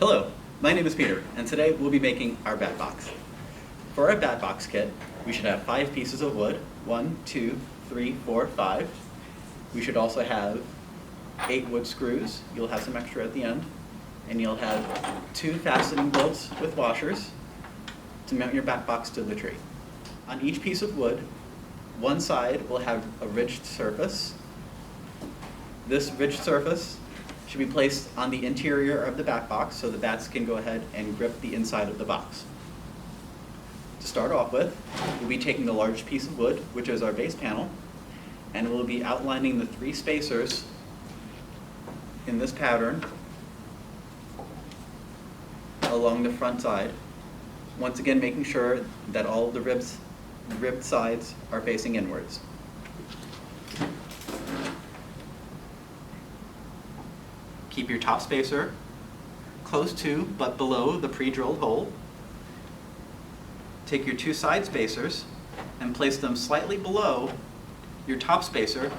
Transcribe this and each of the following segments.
Hello, my name is Peter, and today we'll be making our bat box. For our bat box kit, we should have 5 pieces of wood. 1, 2, 3, 4, 5. We should also have 8 wood screws. You'll have some extra at the end. And you'll have 2 fastening bolts with washers to mount your bat box to the tree. On each piece of wood, one side will have a ridged surface. This ridged surface should be placed on the interior of the bat box so the bats can go ahead and grip the inside of the box. To start off with, we'll be taking the large piece of wood, which is our base panel, and we'll be outlining the 3 spacers in this pattern along the front side. Once again, making sure that all of the ribbed sides are facing inwards. Keep your top spacer close to but below the pre-drilled hole. Take your 2 side spacers and place them slightly below your top spacer,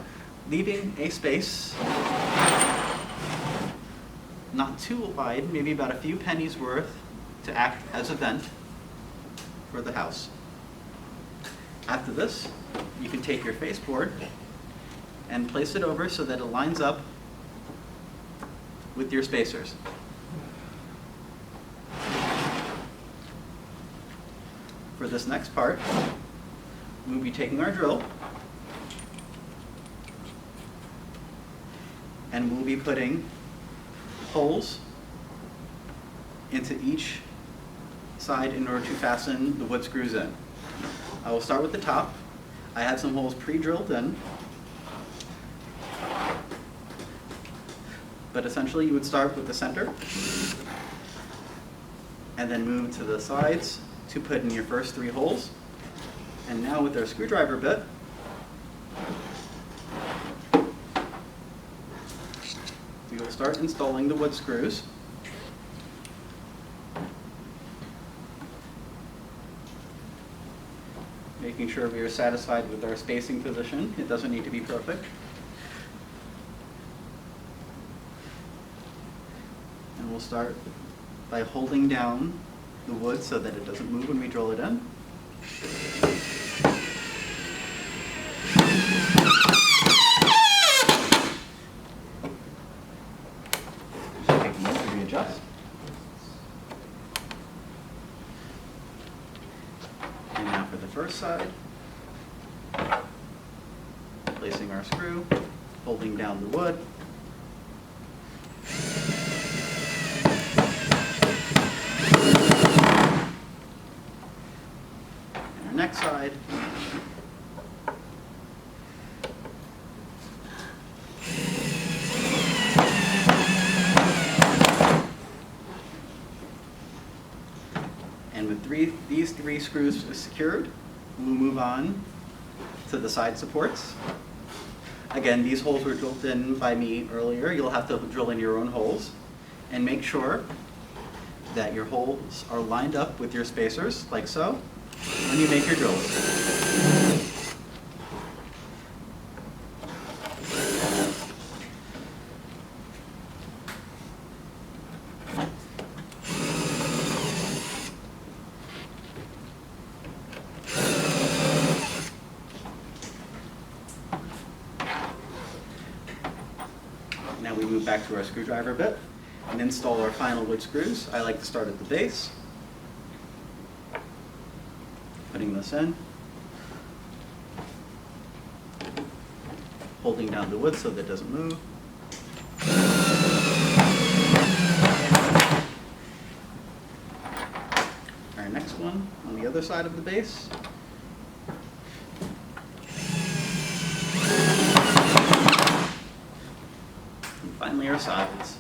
leaving a space not too wide, maybe about a few pennies worth, to act as a vent for the house. After this, you can take your faceboard and place it over so that it lines up with your spacers. For this next part, we'll be taking our drill and we'll be putting holes into each side in order to fasten the wood screws in. I will start with the top. I have some holes pre-drilled in, but essentially you would start with the center and then move to the sides to put in your first 3 holes. And now with our screwdriver bit, we will start installing the wood screws. Making sure we are satisfied with our spacing position. It doesn't need to be perfect. And we'll start by holding down the wood so that it doesn't move when we drill it in. Just take a moment to readjust. And now for the first side, placing our screw, holding down the wood. And our next side. And with these 3 screws secured, we'll move on to the side supports. Again, these holes were drilled in by me earlier. You'll have to drill in your own holes. And make sure that your holes are lined up with your spacers, like so, when you make your drills. Now we move back to our screwdriver bit and install our final wood screws. I like to start at the base, putting this in, holding down the wood so that it doesn't move. Our next one on the other side of the base. Finally, our sides.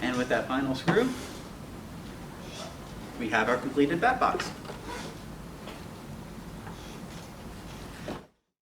And with that final screw, we have our completed bat box.